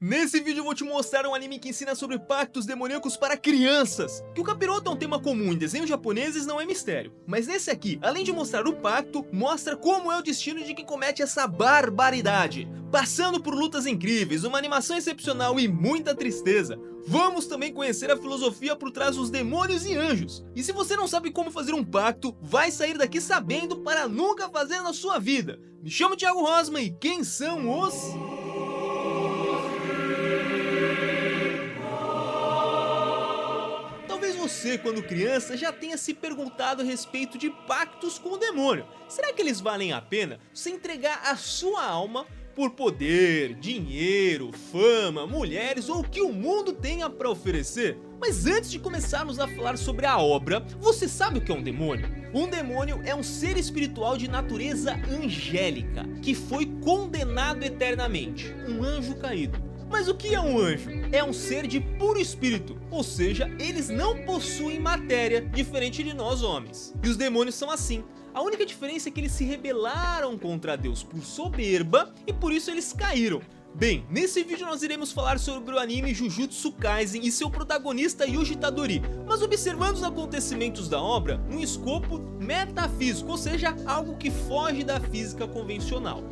Nesse vídeo eu vou te mostrar um anime que ensina sobre pactos demoníacos para crianças. Que o capiroto é um tema comum em desenhos japoneses não é mistério. Mas nesse aqui, além de mostrar o pacto, mostra como é o destino de quem comete essa barbaridade. Passando por lutas incríveis, uma animação excepcional e muita tristeza, vamos também conhecer a filosofia por trás dos demônios e anjos. E se você não sabe como fazer um pacto, vai sair daqui sabendo para nunca fazer na sua vida. Me chamo Thiago Rosman e quem são os... Você, quando criança, já tenha se perguntado a respeito de pactos com o demônio. Será que eles valem a pena? Você entregar a sua alma por poder, dinheiro, fama, mulheres ou o que o mundo tenha para oferecer? Mas antes de começarmos a falar sobre a obra, você sabe o que é um demônio? Um demônio é um ser espiritual de natureza angélica, que foi condenado eternamente, um anjo caído. Mas o que é um anjo? É um ser de puro espírito, ou seja, eles não possuem matéria, diferente de nós homens. E os demônios são assim. A única diferença é que eles se rebelaram contra Deus por soberba e por isso eles caíram. Bem, nesse vídeo nós iremos falar sobre o anime Jujutsu Kaisen e seu protagonista Yuji Itadori, mas observando os acontecimentos da obra num escopo metafísico, ou seja, algo que foge da física convencional.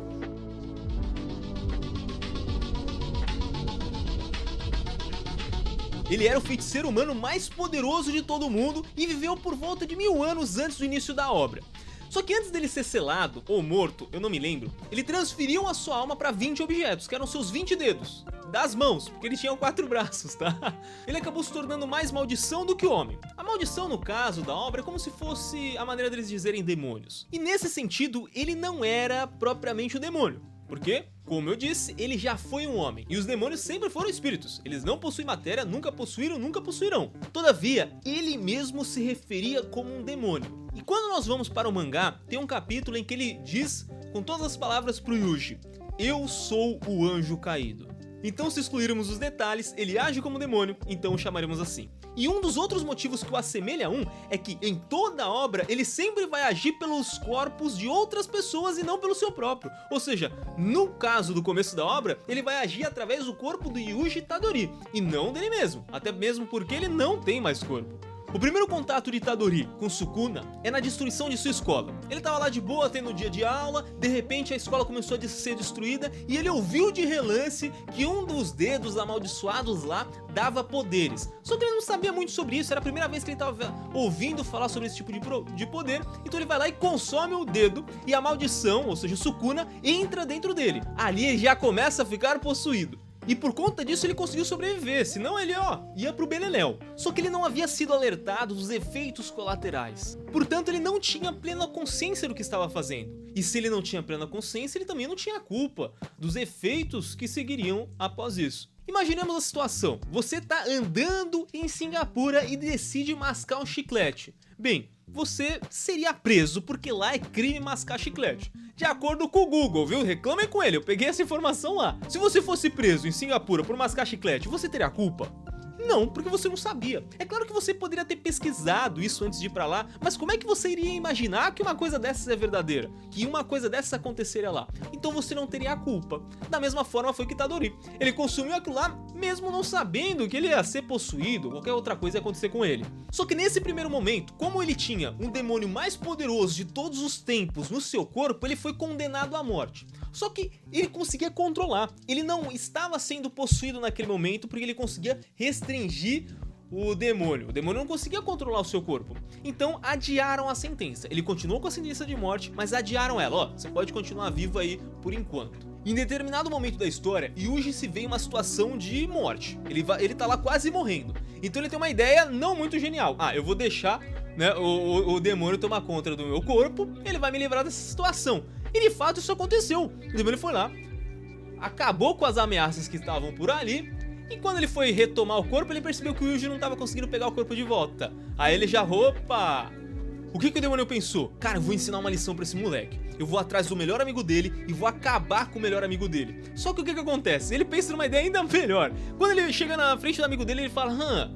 Ele era o feiticeiro humano mais poderoso de todo o mundo e viveu por volta de 1000 anos antes do início da obra. Só que antes dele ser selado, ou morto, eu não me lembro, ele transferiu a sua alma para 20 objetos, que eram seus 20 dedos, das mãos, porque ele tinha 4 braços, tá? Ele acabou se tornando mais maldição do que homem. A maldição, no caso da obra, é como se fosse a maneira deles dizerem demônios. E nesse sentido, ele não era propriamente um demônio. Por quê? Como eu disse, ele já foi um homem, e os demônios sempre foram espíritos. Eles não possuem matéria, nunca possuíram, nunca possuirão. Todavia, ele mesmo se referia como um demônio. E quando nós vamos para o mangá, tem um capítulo em que ele diz, com todas as palavras pro Yuji: eu sou o anjo caído. Então, se excluirmos os detalhes, ele age como demônio, então o chamaremos assim. E um dos outros motivos que o assemelha a um é que em toda a obra ele sempre vai agir pelos corpos de outras pessoas e não pelo seu próprio. Ou seja, no caso do começo da obra, ele vai agir através do corpo do Yuji Itadori e não dele mesmo, até mesmo porque ele não tem mais corpo. O primeiro contato de Itadori com Sukuna é na destruição de sua escola. Ele estava lá de boa tendo um dia de aula, de repente a escola começou a ser destruída e ele ouviu de relance que um dos dedos amaldiçoados lá dava poderes. Só que ele não sabia muito sobre isso, era a primeira vez que ele estava ouvindo falar sobre esse tipo de poder, então ele vai lá e consome o dedo e a maldição, ou seja, Sukuna, entra dentro dele. Ali ele já começa a ficar possuído. E por conta disso ele conseguiu sobreviver, senão ele, ia pro beleléu. Só que ele não havia sido alertado dos efeitos colaterais. Portanto, ele não tinha plena consciência do que estava fazendo. E se ele não tinha plena consciência, ele também não tinha culpa dos efeitos que seguiriam após isso. Imaginemos a situação, você tá andando em Singapura e decide mascar um chiclete. Bem, você seria preso porque lá é crime mascar chiclete. De acordo com o Google, viu? Reclamem com ele, eu peguei essa informação lá. Se você fosse preso em Singapura por mascar chiclete, você teria culpa? Não, porque você não sabia. É claro que você poderia ter pesquisado isso antes de ir pra lá, mas como é que você iria imaginar que uma coisa dessas é verdadeira? Que uma coisa dessas aconteceria lá? Então você não teria a culpa. Da mesma forma foi que Itadori. Ele consumiu aquilo lá mesmo não sabendo que ele ia ser possuído, qualquer outra coisa ia acontecer com ele. Só que nesse primeiro momento, como ele tinha um demônio mais poderoso de todos os tempos no seu corpo, ele foi condenado à morte. Só que ele conseguia controlar, ele não estava sendo possuído naquele momento porque ele conseguia restringir o demônio não conseguia controlar o seu corpo. Então adiaram a sentença, ele continuou com a sentença de morte, mas adiaram ela, você pode continuar vivo aí por enquanto. Em determinado momento da história, Yuji se vê em uma situação de morte, ele tá lá quase morrendo, então ele tem uma ideia não muito genial, eu vou deixar, né, o demônio tomar conta do meu corpo, ele vai me livrar dessa situação. E de fato isso aconteceu, o demônio foi lá, acabou com as ameaças que estavam por ali, e quando ele foi retomar o corpo, ele percebeu que o Yuji não estava conseguindo pegar o corpo de volta. Aí ele já, opa! O que o demônio pensou? Cara, eu vou ensinar uma lição pra esse moleque. Eu vou atrás do melhor amigo dele e vou acabar com o melhor amigo dele. Só que o que acontece? Ele pensa numa ideia ainda melhor. Quando ele chega na frente do amigo dele, ele fala,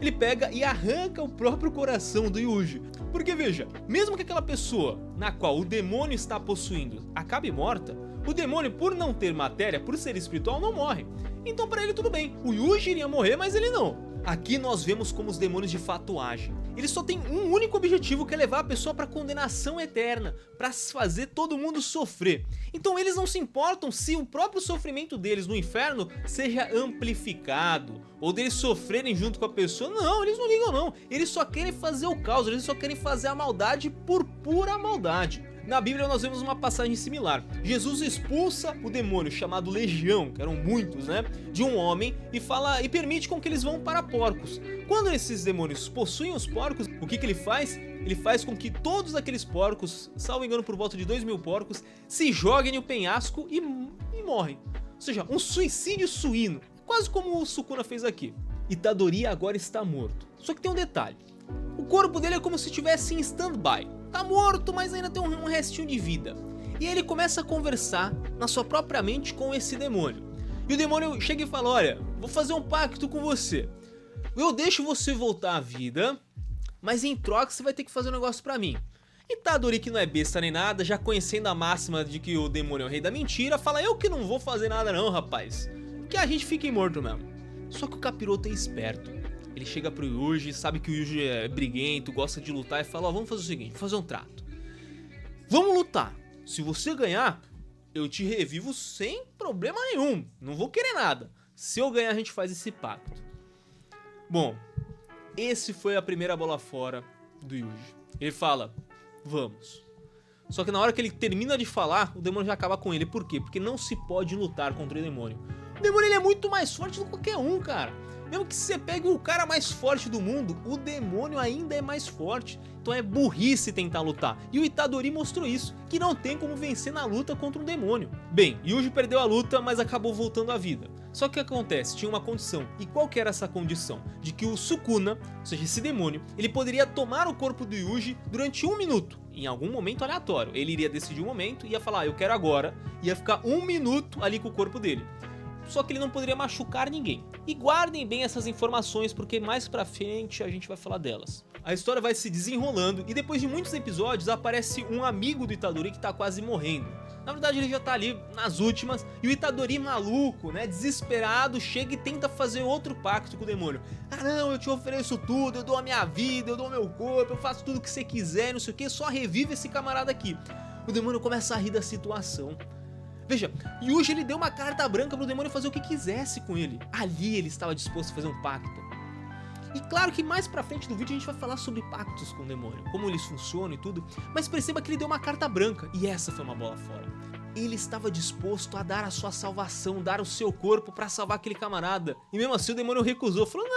ele pega e arranca o próprio coração do Yuji. Porque veja, mesmo que aquela pessoa na qual o demônio está possuindo acabe morta, o demônio, por não ter matéria, por ser espiritual, não morre. Então pra ele tudo bem, o Yuji iria morrer, mas ele não. Aqui nós vemos como os demônios de fato agem. Eles só têm um único objetivo, que é levar a pessoa para condenação eterna, para fazer todo mundo sofrer. Então eles não se importam se o próprio sofrimento deles no inferno seja amplificado, ou deles sofrerem junto com a pessoa. Não, eles não ligam não. Eles só querem fazer o caos, eles só querem fazer a maldade por pura maldade. Na Bíblia nós vemos uma passagem similar. Jesus expulsa o demônio chamado Legião, que eram muitos, né, de um homem, e permite com que eles vão para porcos. Quando esses demônios possuem os porcos, o que ele faz? Ele faz com que todos aqueles porcos, salvo engano por volta de 2.000 porcos, se joguem no penhasco e morrem. Ou seja, um suicídio suíno, quase como o Sukuna fez aqui. Itadori agora está morto. Só que tem um detalhe. O corpo dele é como se estivesse em stand-by. Tá morto, mas ainda tem um restinho de vida. E aí ele começa a conversar na sua própria mente com esse demônio. E o demônio chega e fala: olha, vou fazer um pacto com você. Eu deixo você voltar à vida, mas em troca você vai ter que fazer um negócio pra mim. Itadori, que não é besta nem nada, já conhecendo a máxima de que o demônio é o rei da mentira, fala: eu que não vou fazer nada não, rapaz. Que a gente fique morto mesmo. Só que o capiroto é esperto. Ele chega pro Yuji, sabe que o Yuji é briguento, gosta de lutar, e fala: ó, vamos fazer o seguinte, vamos fazer um trato. Vamos lutar. Se você ganhar, eu te revivo sem problema nenhum. Não vou querer nada. Se eu ganhar, a gente faz esse pacto. Bom, esse foi a primeira bola fora do Yuji. Ele fala: vamos. Só que na hora que ele termina de falar, o demônio já acaba com ele. Por quê? Porque não se pode lutar contra o demônio. O demônio, ele é muito mais forte do que qualquer um, cara. Mesmo que você pegue o cara mais forte do mundo, o demônio ainda é mais forte. Então é burrice tentar lutar. E o Itadori mostrou isso, que não tem como vencer na luta contra um demônio. Bem, Yuji perdeu a luta, mas acabou voltando à vida. Só que o que acontece? Tinha uma condição. E qual que era essa condição? De que o Sukuna, ou seja, esse demônio, ele poderia tomar o corpo do Yuji durante 1 minuto. Em algum momento aleatório. Ele iria decidir um momento e ia falar: eu quero agora. Ia ficar 1 minuto ali com o corpo dele. Só que ele não poderia machucar ninguém. E guardem bem essas informações, porque mais pra frente a gente vai falar delas. A história vai se desenrolando e depois de muitos episódios aparece um amigo do Itadori que tá quase morrendo. Na verdade ele já tá ali nas últimas, e o Itadori maluco, né, desesperado, chega e tenta fazer outro pacto com o demônio. Ah não, eu te ofereço tudo, eu dou a minha vida, eu dou o meu corpo, eu faço tudo o que você quiser, não sei o que, só revive esse camarada aqui. O demônio começa a rir da situação. Veja, Yuji, ele deu uma carta branca pro demônio fazer o que quisesse com ele. Ali ele estava disposto a fazer um pacto. E claro que mais pra frente do vídeo a gente vai falar sobre pactos com o demônio, como eles funcionam e tudo, mas perceba que ele deu uma carta branca, e essa foi uma bola fora. Ele estava disposto a dar a sua salvação, dar o seu corpo pra salvar aquele camarada. E mesmo assim o demônio recusou, falou: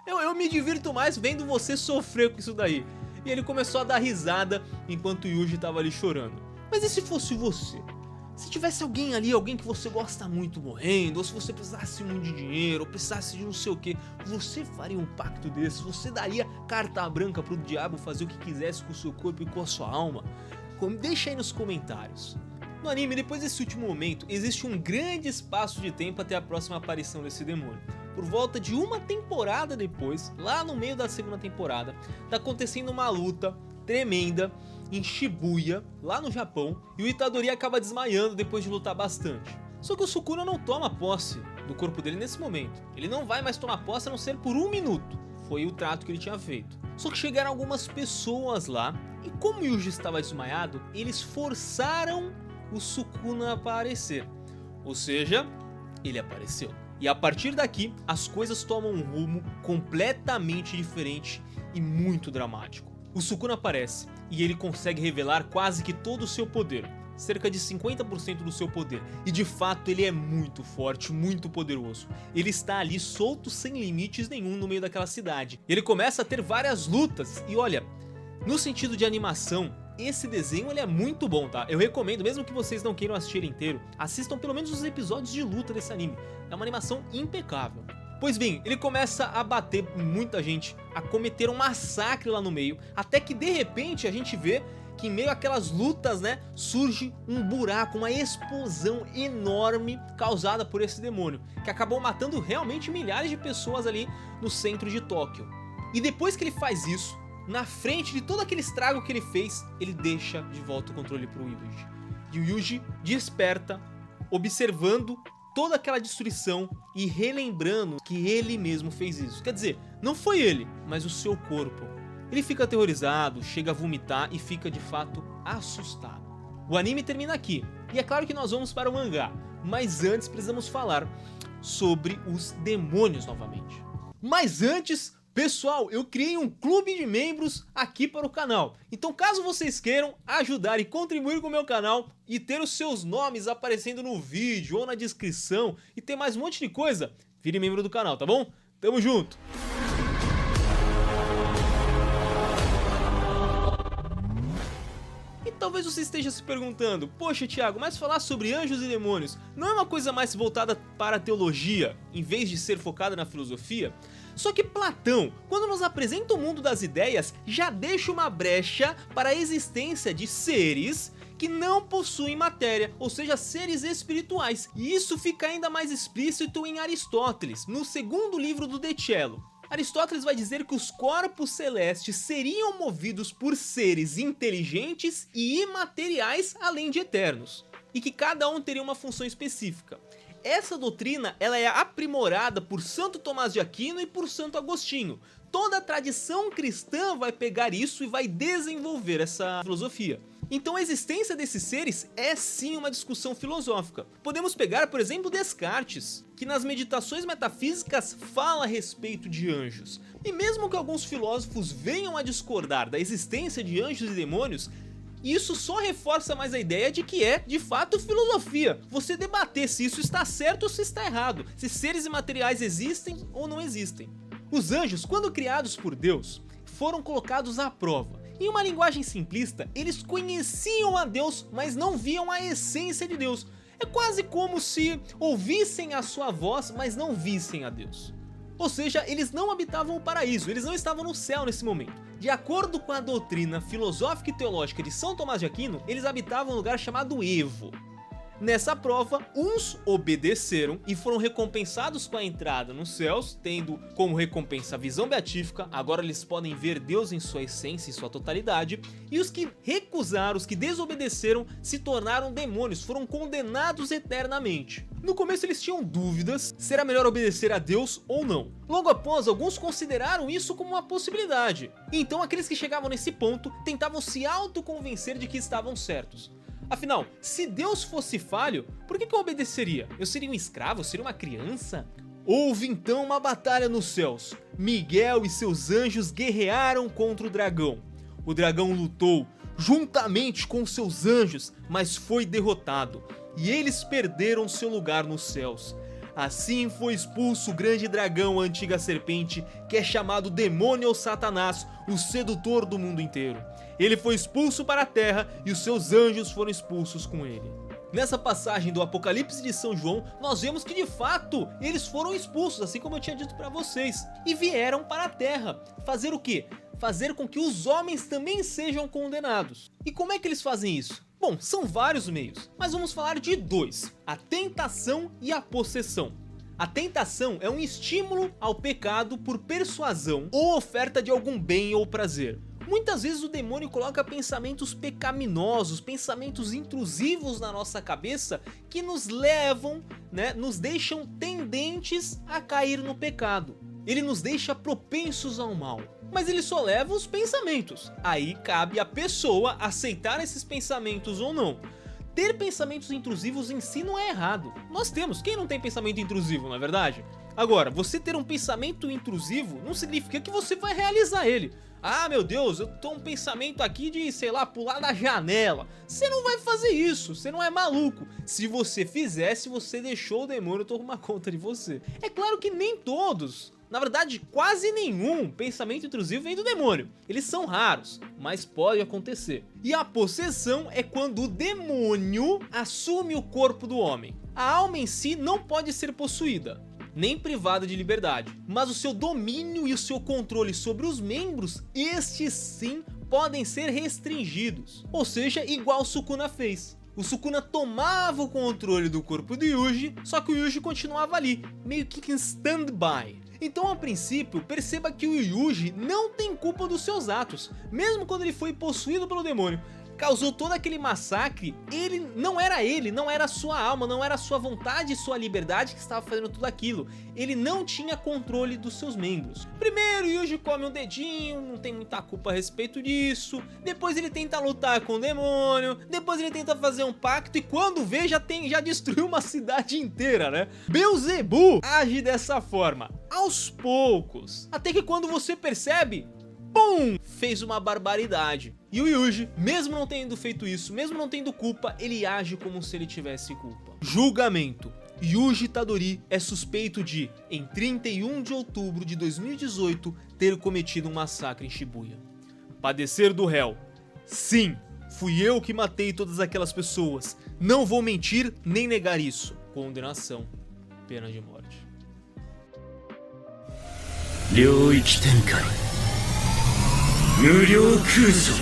não, eu me divirto mais vendo você sofrer com isso daí. E ele começou a dar risada enquanto Yuji estava ali chorando. Mas e se fosse você? Se tivesse alguém ali, alguém que você gosta muito morrendo, ou se você precisasse muito de dinheiro, ou precisasse de não sei o que, você faria um pacto desse? Você daria carta branca pro diabo fazer o que quisesse com o seu corpo e com a sua alma? Deixa aí nos comentários. No anime, depois desse último momento, existe um grande espaço de tempo até a próxima aparição desse demônio. Por volta de uma temporada depois, lá no meio da segunda temporada, tá acontecendo uma luta tremenda em Shibuya, lá no Japão, e o Itadori acaba desmaiando depois de lutar bastante. Só que o Sukuna não toma posse do corpo dele nesse momento. Ele não vai mais tomar posse a não ser por 1 minuto. Foi o trato que ele tinha feito. Só que chegaram algumas pessoas lá, e como o Yuji estava desmaiado, eles forçaram o Sukuna a aparecer. Ou seja, ele apareceu. E a partir daqui, as coisas tomam um rumo completamente diferente e muito dramático. O Sukuna aparece e ele consegue revelar quase que todo o seu poder, cerca de 50% do seu poder, e de fato ele é muito forte, muito poderoso. Ele está ali solto sem limites nenhum no meio daquela cidade. Ele começa a ter várias lutas e olha, no sentido de animação, esse desenho ele é muito bom, tá? Eu recomendo, mesmo que vocês não queiram assistir ele inteiro, assistam pelo menos os episódios de luta desse anime. É uma animação impecável. Pois bem, ele começa a bater em muita gente, a cometer um massacre lá no meio, até que de repente a gente vê que em meio àquelas lutas, né, surge um buraco, uma explosão enorme causada por esse demônio, que acabou matando realmente milhares de pessoas ali no centro de Tóquio. E depois que ele faz isso, na frente de todo aquele estrago que ele fez, ele deixa de volta o controle pro Yuji. E o Yuji desperta, observando toda aquela destruição e relembrando que ele mesmo fez isso. Quer dizer, não foi ele, mas o seu corpo. Ele fica aterrorizado, chega a vomitar e fica de fato assustado. O anime termina aqui, e é claro que nós vamos para o mangá, mas antes precisamos falar sobre os demônios novamente. Mas antes, pessoal, eu criei um clube de membros aqui para o canal. Então caso vocês queiram ajudar e contribuir com o meu canal e ter os seus nomes aparecendo no vídeo ou na descrição e ter mais um monte de coisa, vire membro do canal, tá bom? Tamo junto! E talvez você esteja se perguntando, poxa Thiago, mas falar sobre anjos e demônios não é uma coisa mais voltada para a teologia, em vez de ser focada na filosofia? Só que Platão, quando nos apresenta o mundo das ideias, já deixa uma brecha para a existência de seres que não possuem matéria, ou seja, seres espirituais. E isso fica ainda mais explícito em Aristóteles, no segundo livro do De Cello. Aristóteles vai dizer que os corpos celestes seriam movidos por seres inteligentes e imateriais, além de eternos, e que cada um teria uma função específica. Essa doutrina ela é aprimorada por Santo Tomás de Aquino e por Santo Agostinho. Toda a tradição cristã vai pegar isso e vai desenvolver essa filosofia. Então a existência desses seres é sim uma discussão filosófica. Podemos pegar, por exemplo, Descartes, que nas Meditações Metafísicas fala a respeito de anjos. E mesmo que alguns filósofos venham a discordar da existência de anjos e demônios, isso só reforça mais a ideia de que é, de fato, filosofia. Você debater se isso está certo ou se está errado, se seres imateriais existem ou não existem. Os anjos, quando criados por Deus, foram colocados à prova. Em uma linguagem simplista, eles conheciam a Deus, mas não viam a essência de Deus. É quase como se ouvissem a sua voz, mas não vissem a Deus. Ou seja, eles não habitavam o paraíso, eles não estavam no céu nesse momento. De acordo com a doutrina filosófica e teológica de São Tomás de Aquino, eles habitavam um lugar chamado Evo. Nessa prova, uns obedeceram e foram recompensados com a entrada nos céus, tendo como recompensa a visão beatífica, agora eles podem ver Deus em sua essência e sua totalidade, e os que recusaram, os que desobedeceram, se tornaram demônios, foram condenados eternamente. No começo eles tinham dúvidas se era melhor obedecer a Deus ou não. Logo após, alguns consideraram isso como uma possibilidade, então aqueles que chegavam nesse ponto tentavam se autoconvencer de que estavam certos. Afinal, se Deus fosse falho, por que eu obedeceria? Eu seria um escravo? Eu seria uma criança? Houve então uma batalha nos céus. Miguel e seus anjos guerrearam contra o dragão. O dragão lutou juntamente com seus anjos, mas foi derrotado, e eles perderam seu lugar nos céus. Assim foi expulso o grande dragão, a antiga serpente, que é chamado demônio ou Satanás, o sedutor do mundo inteiro. Ele foi expulso para a terra e os seus anjos foram expulsos com ele. Nessa passagem do Apocalipse de São João, nós vemos que de fato eles foram expulsos, assim como eu tinha dito para vocês, e vieram para a terra. Fazer o quê? Fazer com que os homens também sejam condenados. E como é que eles fazem isso? Bom, são vários meios, mas vamos falar de dois: a tentação e a possessão. A tentação é um estímulo ao pecado por persuasão ou oferta de algum bem ou prazer. Muitas vezes o demônio coloca pensamentos pecaminosos, pensamentos intrusivos na nossa cabeça que nos levam, nos deixam tendentes a cair no pecado. Ele nos deixa propensos ao mal. Mas ele só leva os pensamentos. Aí cabe à pessoa aceitar esses pensamentos ou não. Ter pensamentos intrusivos em si não é errado. Nós temos, quem não tem pensamento intrusivo, não é verdade? Agora, você ter um pensamento intrusivo não significa que você vai realizar ele. Ah, meu Deus, eu tô um pensamento aqui de, sei lá, pular da janela. Você não vai fazer isso, você não é maluco. Se você fizesse, você deixou o demônio tomar conta de você. É claro que nem todos, na verdade quase nenhum pensamento intrusivo vem do demônio. Eles são raros, mas pode acontecer. E a possessão é quando o demônio assume o corpo do homem. A alma em si não pode ser possuída, nem privada de liberdade, mas o seu domínio e o seu controle sobre os membros, estes sim podem ser restringidos. Ou seja, igual o Sukuna fez. O Sukuna tomava o controle do corpo do Yuji, só que o Yuji continuava ali, meio que em stand-by. Então, a princípio, perceba que o Yuji não tem culpa dos seus atos, mesmo quando ele foi possuído pelo demônio. causou todo aquele massacre, não era a sua alma, não era a sua vontade e sua liberdade que estava fazendo tudo aquilo. Ele não tinha controle dos seus membros. Primeiro, Yuji come um dedinho, não tem muita culpa a respeito disso. Depois ele tenta lutar com o demônio, depois ele tenta fazer um pacto e quando vê já destruiu uma cidade inteira, né? Beelzebub age dessa forma, aos poucos, até que quando você percebe, pum, fez uma barbaridade. E o Yuji, mesmo não tendo feito isso, mesmo não tendo culpa, ele age como se ele tivesse culpa. Julgamento. Yuji Tadori é suspeito de, em 31 de outubro de 2018, ter cometido um massacre em Shibuya. Padecer do réu. Sim, fui eu que matei todas aquelas pessoas. Não vou mentir nem negar isso. Condenação. Pena de morte. Ryōichi Tenkai Muryo Kuzo.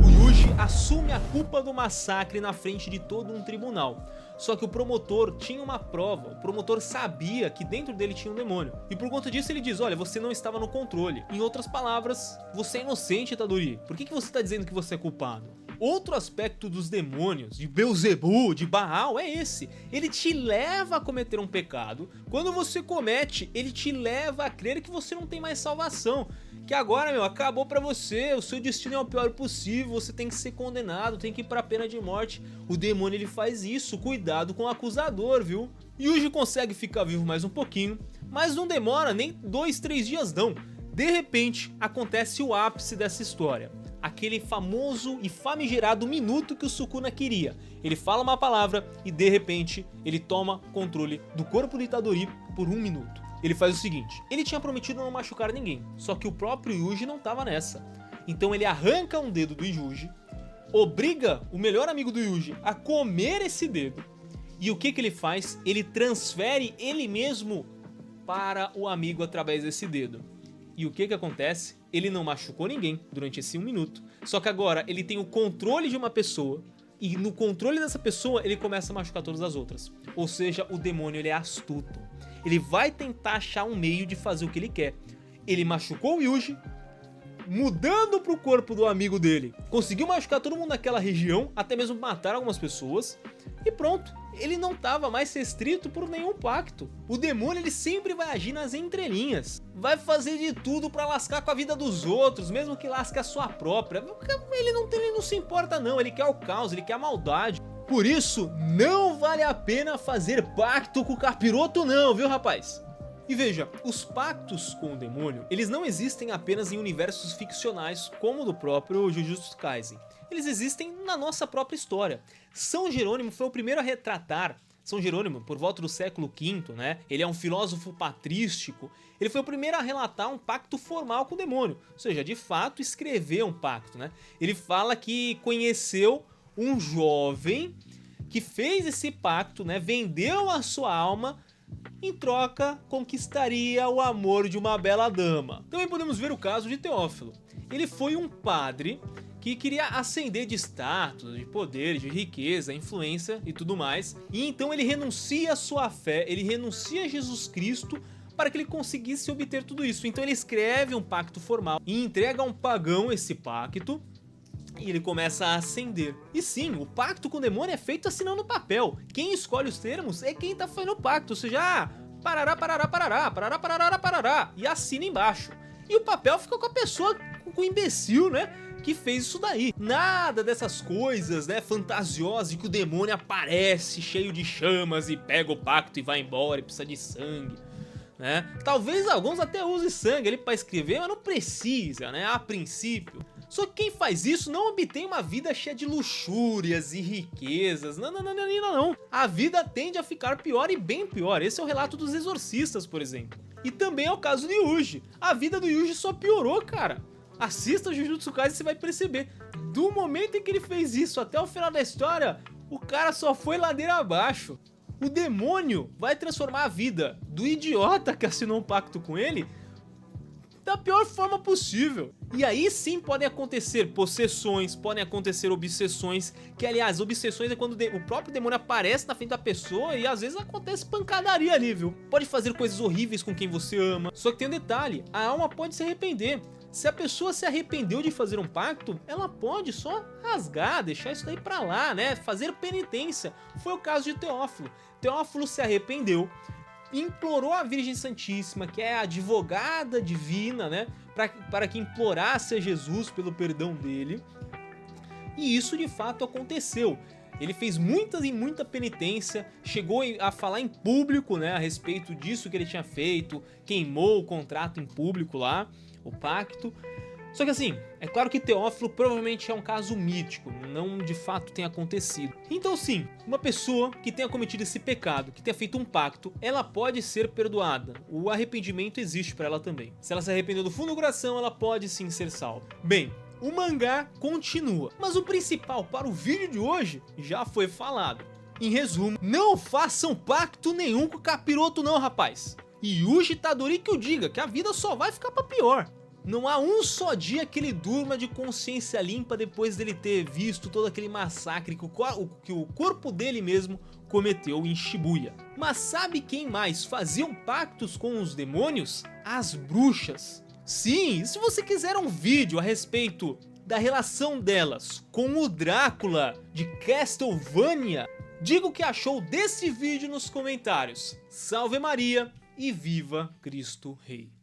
O Yuji assume a culpa do massacre na frente de todo um tribunal. Só que o promotor tinha uma prova, o promotor sabia que dentro dele tinha um demônio. E por conta disso ele diz, olha, você não estava no controle. Em outras palavras, você é inocente, Tadori. Por que você está dizendo que você é culpado? Outro aspecto dos demônios, de Beelzebub, de Baal, é esse. Ele te leva a cometer um pecado. Quando você comete, ele te leva a crer que você não tem mais salvação. Que agora, acabou pra você, o seu destino é o pior possível, você tem que ser condenado, tem que ir pra pena de morte. O demônio, ele faz isso, cuidado com o acusador, viu? Yuji consegue ficar vivo mais um pouquinho, mas não demora nem 2, 3 dias não. De repente, acontece o ápice dessa história. Aquele famoso e famigerado minuto que o Sukuna queria. Ele fala uma palavra e de repente ele toma controle do corpo de Itadori por 1 minuto. Ele faz o seguinte, ele tinha prometido não machucar ninguém, só que o próprio Yuji não estava nessa. Então ele arranca um dedo do Yuji, obriga o melhor amigo do Yuji a comer esse dedo. E o que ele faz? Ele transfere ele mesmo para o amigo através desse dedo. E o que acontece? Ele não machucou ninguém durante esse 1 minuto. Só que agora ele tem o controle de uma pessoa. E no controle dessa pessoa ele começa a machucar todas as outras. Ou seja, o demônio, ele é astuto. Ele vai tentar achar um meio de fazer o que ele quer. Ele machucou o Yuji, mudando pro corpo do amigo dele. Conseguiu machucar todo mundo naquela região, até mesmo matar algumas pessoas. E pronto, ele não estava mais restrito por nenhum pacto. O demônio, ele sempre vai agir nas entrelinhas. Vai fazer de tudo pra lascar com a vida dos outros, mesmo que lasque a sua própria. Ele não se importa não, ele quer o caos, ele quer a maldade. Por isso, não vale a pena fazer pacto com o capiroto não, viu rapaz? E veja, os pactos com o demônio, eles não existem apenas em universos ficcionais como o do próprio Jujutsu Kaisen. Eles existem na nossa própria história. São Jerônimo foi o primeiro a retratar. São Jerônimo, por volta do século V, né? Ele é um filósofo patrístico. Ele foi o primeiro a relatar um pacto formal com o demônio. Ou seja, de fato, escrever um pacto, né? Ele fala que conheceu um jovem que fez esse pacto, né? Vendeu a sua alma, em troca conquistaria o amor de uma bela dama. Também podemos ver o caso de Teófilo. Ele foi um padre que queria ascender de status, de poder, de riqueza, influência e tudo mais. E então ele renuncia à sua fé, ele renuncia a Jesus Cristo para que ele conseguisse obter tudo isso. Então ele escreve um pacto formal e entrega a um pagão esse pacto. E ele começa a ascender. E sim, o pacto com o demônio é feito assinando no papel. Quem escolhe os termos é quem tá fazendo o pacto. Ou seja, parará, parará, parará, parará, parará, parará. E assina embaixo. E o papel fica com a pessoa, com o imbecil, né? Que fez isso daí. Nada dessas coisas, né, fantasiosas de que o demônio aparece cheio de chamas e pega o pacto e vai embora e precisa de sangue, né? Talvez alguns até usem sangue ali pra escrever, mas não precisa, né, a princípio. Só que quem faz isso não obtém uma vida cheia de luxúrias e riquezas. Não, não, não, não, não, não. A vida tende a ficar pior e bem pior. Esse é o relato dos exorcistas, por exemplo. E também é o caso do Yuji. A vida do Yuji só piorou, cara. Assista Jujutsu Kaisen e você vai perceber. Do momento em que ele fez isso até o final da história, o cara só foi ladeira abaixo. O demônio vai transformar a vida do idiota que assinou um pacto com ele da pior forma possível. E aí sim podem acontecer possessões, podem acontecer obsessões, que aliás, obsessões é quando o próprio demônio aparece na frente da pessoa e às vezes acontece pancadaria ali, viu? Pode fazer coisas horríveis com quem você ama. Só que tem um detalhe, a alma pode se arrepender. Se a pessoa se arrependeu de fazer um pacto, ela pode só rasgar, deixar isso daí pra lá, né? Fazer penitência. Foi o caso de Teófilo. Teófilo se arrependeu, implorou a Virgem Santíssima, que é a advogada divina, né? Para que implorasse a Jesus pelo perdão dele. E isso de fato aconteceu. Ele fez muita penitência, chegou a falar em público, né, a respeito disso que ele tinha feito, queimou o contrato em público lá, o pacto. Só que assim, é claro que Teófilo provavelmente é um caso mítico, não de fato tem acontecido. Então sim, uma pessoa que tenha cometido esse pecado, que tenha feito um pacto, ela pode ser perdoada. O arrependimento existe para ela também. Se ela se arrependeu do fundo do coração, ela pode sim ser salva. Bem, o mangá continua, mas o principal para o vídeo de hoje já foi falado. Em resumo, não façam pacto nenhum com o capiroto não, rapaz. E Yuji Itadori que o diga, que a vida só vai ficar pra pior. Não há um só dia que ele durma de consciência limpa depois dele ter visto todo aquele massacre que o corpo dele mesmo cometeu em Shibuya. Mas sabe quem mais faziam pactos com os demônios? As bruxas. Sim, se você quiser um vídeo a respeito da relação delas com o Drácula de Castlevania, diga o que achou desse vídeo nos comentários. Salve Maria e viva Cristo Rei!